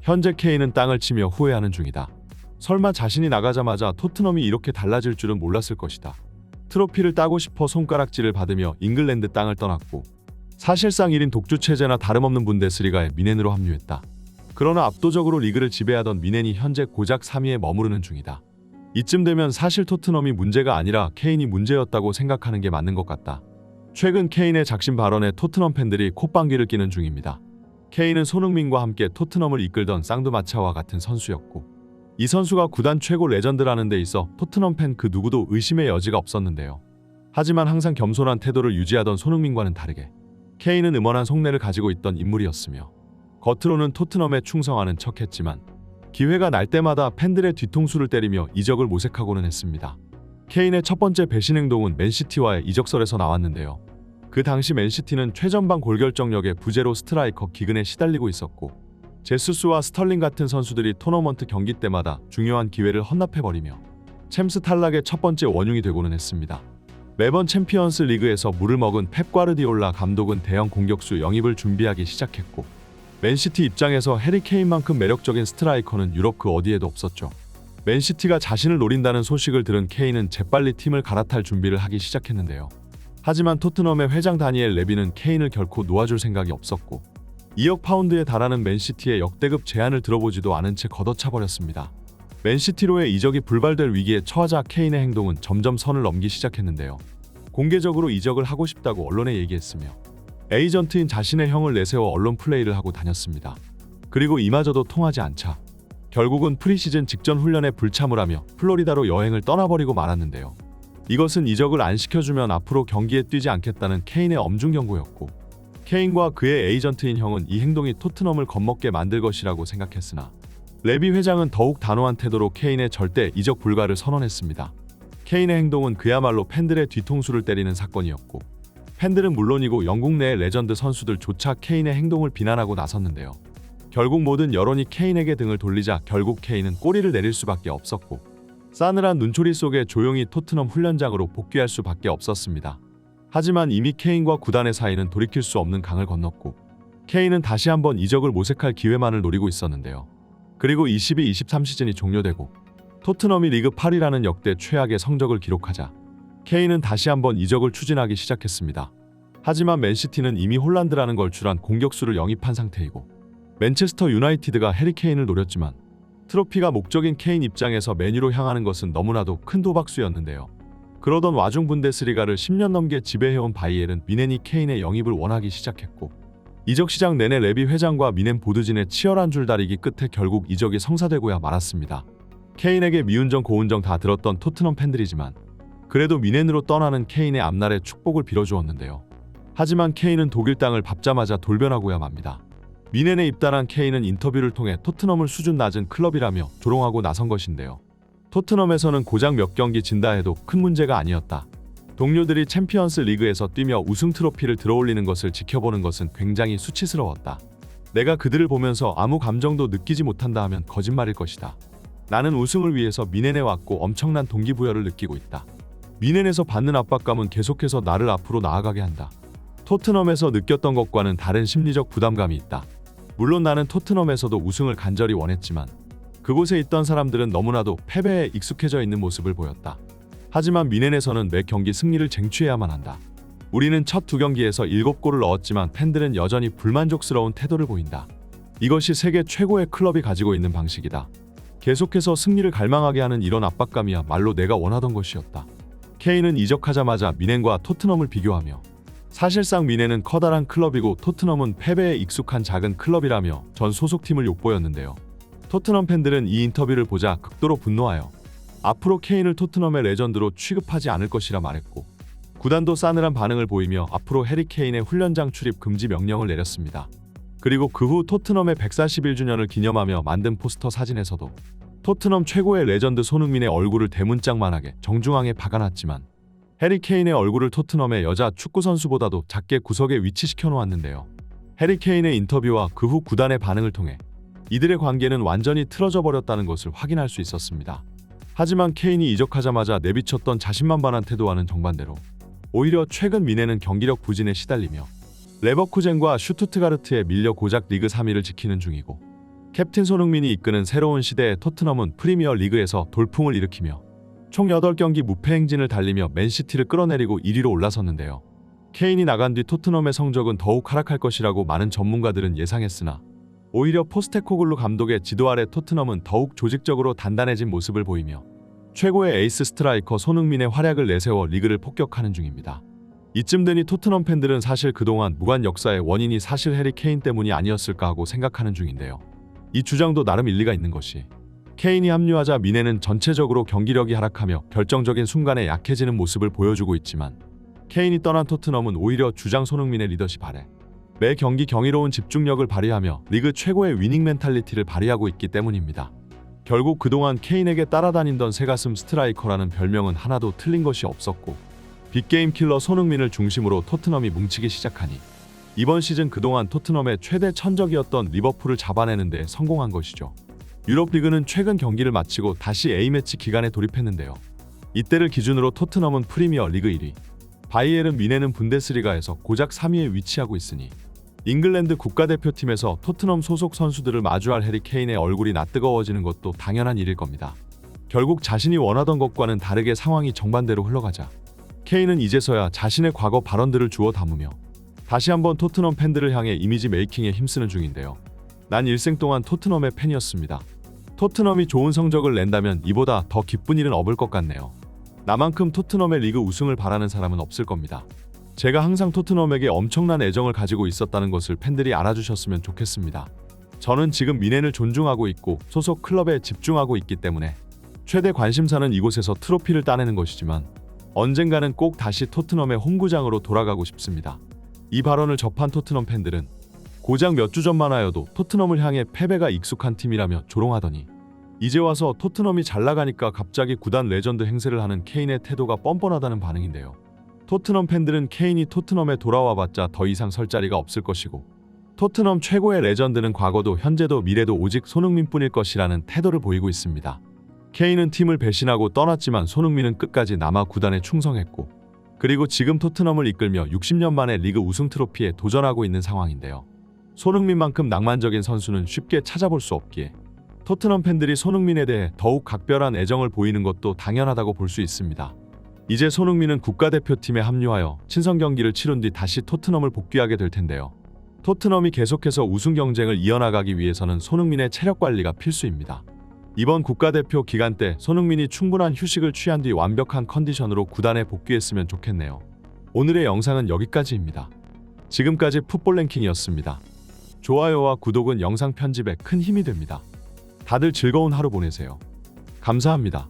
현재 케인은 땅을 치며 후회하는 중이다. 설마 자신이 나가자마자 토트넘이 이렇게 달라질 줄은 몰랐을 것이다. 트로피를 따고 싶어 손가락질을 받으며 잉글랜드 땅을 떠났고 사실상 1인 독주 체제나 다름없는 분데스리가에 미넨으로 합류했다. 그러나 압도적으로 리그를 지배하던 미넨이 현재 고작 3위에 머무르는 중이다. 이쯤 되면 사실 토트넘이 문제가 아니라 케인이 문제였다고 생각하는 게 맞는 것 같다. 최근 케인의 작심 발언에 토트넘 팬들이 콧방귀를 뀌는 중입니다. 케인은 손흥민과 함께 토트넘을 이끌던 쌍두마차와 같은 선수였고 이 선수가 구단 최고 레전드라는 데 있어 토트넘 팬 그 누구도 의심의 여지가 없었는데요. 하지만 항상 겸손한 태도를 유지하던 손흥민과는 다르게 케인은 음원한 속내를 가지고 있던 인물이었으며 겉으로는 토트넘에 충성하는 척했지만 기회가 날 때마다 팬들의 뒤통수를 때리며 이적을 모색하고는 했습니다. 케인의 첫 번째 배신 행동은 맨시티와의 이적설에서 나왔는데요. 그 당시 맨시티는 최전방 골결정력의 부제로 스트라이커 기근에 시달리고 있었고 제수스와 스털링 같은 선수들이 토너먼트 경기 때마다 중요한 기회를 헌납해버리며 챔스 탈락의 첫 번째 원흉이 되고는 했습니다. 매번 챔피언스 리그에서 물을 먹은 펩 과르디올라 감독은 대형 공격수 영입을 준비하기 시작했고 맨시티 입장에서 해리 케인만큼 매력적인 스트라이커는 유럽 그 어디에도 없었죠. 맨시티가 자신을 노린다는 소식을 들은 케인은 재빨리 팀을 갈아탈 준비를 하기 시작했는데요. 하지만 토트넘의 회장 다니엘 레비는 케인을 결코 놓아줄 생각이 없었고 2억 파운드에 달하는 맨시티의 역대급 제안을 들어보지도 않은 채 걷어차버렸습니다. 맨시티로의 이적이 불발될 위기에 처하자 케인의 행동은 점점 선을 넘기 시작했는데요. 공개적으로 이적을 하고 싶다고 언론에 얘기했으며 에이전트인 자신의 형을 내세워 언론 플레이를 하고 다녔습니다. 그리고 이마저도 통하지 않자 결국은 프리시즌 직전 훈련에 불참을 하며 플로리다로 여행을 떠나버리고 말았는데요. 이것은 이적을 안 시켜주면 앞으로 경기에 뛰지 않겠다는 케인의 엄중 경고였고 케인과 그의 에이전트인 형은 이 행동이 토트넘을 겁먹게 만들 것이라고 생각했으나 레비 회장은 더욱 단호한 태도로 케인의 절대 이적 불가를 선언했습니다. 케인의 행동은 그야말로 팬들의 뒤통수를 때리는 사건이었고 팬들은 물론이고 영국 내의 레전드 선수들조차 케인의 행동을 비난하고 나섰는데요. 결국 모든 여론이 케인에게 등을 돌리자 결국 케인은 꼬리를 내릴 수밖에 없었고 싸늘한 눈초리 속에 조용히 토트넘 훈련장으로 복귀할 수밖에 없었습니다. 하지만 이미 케인과 구단의 사이는 돌이킬 수 없는 강을 건넜고 케인은 다시 한번 이적을 모색할 기회만을 노리고 있었는데요. 그리고 22-23 시즌이 종료되고 토트넘이 리그 8위라는 역대 최악의 성적을 기록하자 케인은 다시 한번 이적을 추진하기 시작했습니다. 하지만 맨시티는 이미 홀란드라는 걸출한 공격수를 영입한 상태이고 맨체스터 유나이티드가 해리 케인을 노렸지만 트로피가 목적인 케인 입장에서 맨유로 향하는 것은 너무나도 큰 도박수였는데요. 그러던 와중 분데스리가를 10년 넘게 지배해온 바이엘은 미넨이 케인의 영입을 원하기 시작했고 이적 시장 내내 레비 회장과 미넨 보드진의 치열한 줄다리기 끝에 결국 이적이 성사되고야 말았습니다. 케인에게 미운정 고운정 다 들었던 토트넘 팬들이지만 그래도 미넨으로 떠나는 케인의 앞날에 축복을 빌어주었는데요. 하지만 케인은 독일 땅을 밟자마자 돌변하고야 맙니다. 미넨에 입단한 케인은 인터뷰를 통해 토트넘을 수준 낮은 클럽이라며 조롱하고 나선 것인데요. 토트넘에서는 고작 몇 경기 진다 해도 큰 문제가 아니었다. 동료들이 챔피언스 리그에서 뛰며 우승 트로피를 들어올리는 것을 지켜보는 것은 굉장히 수치스러웠다. 내가 그들을 보면서 아무 감정도 느끼지 못한다 하면 거짓말일 것이다. 나는 우승을 위해서 미넨에 왔고 엄청난 동기부여를 느끼고 있다. 미넨에서 받는 압박감은 계속해서 나를 앞으로 나아가게 한다. 토트넘에서 느꼈던 것과는 다른 심리적 부담감이 있다. 물론 나는 토트넘에서도 우승을 간절히 원했지만 그곳에 있던 사람들은 너무나도 패배에 익숙해져 있는 모습을 보였다. 하지만 미넨에서는 매 경기 승리를 쟁취해야만 한다. 우리는 첫 2경기에서 7골을 넣었지만 팬들은 여전히 불만족스러운 태도를 보인다. 이것이 세계 최고의 클럽이 가지고 있는 방식이다. 계속해서 승리를 갈망하게 하는 이런 압박감이야말로 내가 원하던 것이었다. 케인은 이적하자마자 미넨과 토트넘을 비교하며 사실상 미넨은 커다란 클럽이고 토트넘은 패배에 익숙한 작은 클럽이라며 전 소속팀을 욕보였는데요. 토트넘 팬들은 이 인터뷰를 보자 극도로 분노하여 앞으로 케인을 토트넘의 레전드로 취급하지 않을 것이라 말했고 구단도 싸늘한 반응을 보이며 앞으로 해리 케인의 훈련장 출입 금지 명령을 내렸습니다. 그리고 그 후 토트넘의 141주년을 기념하며 만든 포스터 사진에서도 토트넘 최고의 레전드 손흥민의 얼굴을 대문짝만하게 정중앙에 박아놨지만 해리 케인의 얼굴을 토트넘의 여자 축구선수보다도 작게 구석에 위치시켜 놓았는데요. 해리 케인의 인터뷰와 그 후 구단의 반응을 통해 이들의 관계는 완전히 틀어져 버렸다는 것을 확인할 수 있었습니다. 하지만 케인이 이적하자마자 내비쳤던 자신만만한 태도와는 정반대로 오히려 최근 미넨은 경기력 부진에 시달리며 레버쿠젠과 슈투트가르트에 밀려 고작 리그 3위를 지키는 중이고 캡틴 손흥민이 이끄는 새로운 시대의 토트넘은 프리미어 리그에서 돌풍을 일으키며 총 8경기 무패 행진을 달리며 맨시티를 끌어내리고 1위로 올라섰는데요. 케인이 나간 뒤 토트넘의 성적은 더욱 하락할 것이라고 많은 전문가들은 예상했으나 오히려 포스테코글루 감독의 지도 아래 토트넘은 더욱 조직적으로 단단해진 모습을 보이며 최고의 에이스 스트라이커 손흥민의 활약을 내세워 리그를 폭격하는 중입니다. 이쯤 되니 토트넘 팬들은 사실 그동안 무관 역사의 원인이 사실 해리 케인 때문이 아니었을까 하고 생각하는 중인데요. 이 주장도 나름 일리가 있는 것이 케인이 합류하자 미네는 전체적으로 경기력이 하락하며 결정적인 순간에 약해지는 모습을 보여주고 있지만 케인이 떠난 토트넘은 오히려 주장 손흥민의 리더십 아래 매 경기 경이로운 집중력을 발휘하며 리그 최고의 위닝 멘탈리티를 발휘하고 있기 때문입니다. 결국 그동안 케인에게 따라다니던 새가슴 스트라이커라는 별명은 하나도 틀린 것이 없었고 빅게임 킬러 손흥민을 중심으로 토트넘이 뭉치기 시작하니 이번 시즌 그동안 토트넘의 최대 천적이었던 리버풀을 잡아내는 데 성공한 것이죠. 유럽 리그는 최근 경기를 마치고 다시 A매치 기간에 돌입했는데요. 이때를 기준으로 토트넘은 프리미어 리그 1위, 바이에른 뮌헨은 분데스리가에서 고작 3위에 위치하고 있으니 잉글랜드 국가대표팀에서 토트넘 소속 선수들을 마주할 해리 케인의 얼굴이 낯뜨거워지는 것도 당연한 일일 겁니다. 결국 자신이 원하던 것과는 다르게 상황이 정반대로 흘러가자 케인은 이제서야 자신의 과거 발언들을 주워 담으며 다시 한번 토트넘 팬들을 향해 이미지 메이킹에 힘쓰는 중인데요. 난 일생 동안 토트넘의 팬이었습니다. 토트넘이 좋은 성적을 낸다면 이보다 더 기쁜 일은 없을 것 같네요. 나만큼 토트넘의 리그 우승을 바라는 사람은 없을 겁니다. 제가 항상 토트넘에게 엄청난 애정을 가지고 있었다는 것을 팬들이 알아주셨으면 좋겠습니다. 저는 지금 뮌헨을 존중하고 있고 소속 클럽에 집중하고 있기 때문에 최대 관심사는 이곳에서 트로피를 따내는 것이지만 언젠가는 꼭 다시 토트넘의 홈구장으로 돌아가고 싶습니다. 이 발언을 접한 토트넘 팬들은 고작 몇 주 전만 하여도 토트넘을 향해 패배가 익숙한 팀이라며 조롱하더니 이제 와서 토트넘이 잘 나가니까 갑자기 구단 레전드 행세를 하는 케인의 태도가 뻔뻔하다는 반응인데요. 토트넘 팬들은 케인이 토트넘에 돌아와봤자 더 이상 설 자리가 없을 것이고 토트넘 최고의 레전드는 과거도 현재도 미래도 오직 손흥민뿐일 것이라는 태도를 보이고 있습니다. 케인은 팀을 배신하고 떠났지만 손흥민은 끝까지 남아 구단에 충성했고 그리고 지금 토트넘을 이끌며 60년 만에 리그 우승 트로피에 도전하고 있는 상황인데요. 손흥민만큼 낭만적인 선수는 쉽게 찾아볼 수 없기에 토트넘 팬들이 손흥민에 대해 더욱 각별한 애정을 보이는 것도 당연하다고 볼 수 있습니다. 이제 손흥민은 국가대표팀에 합류하여 친선 경기를 치른 뒤 다시 토트넘을 복귀하게 될 텐데요. 토트넘이 계속해서 우승 경쟁을 이어나가기 위해서는 손흥민의 체력 관리가 필수입니다. 이번 국가대표 기간 때 손흥민이 충분한 휴식을 취한 뒤 완벽한 컨디션으로 구단에 복귀했으면 좋겠네요. 오늘의 영상은 여기까지입니다. 지금까지 풋볼 랭킹이었습니다. 좋아요와 구독은 영상 편집에 큰 힘이 됩니다. 다들 즐거운 하루 보내세요. 감사합니다.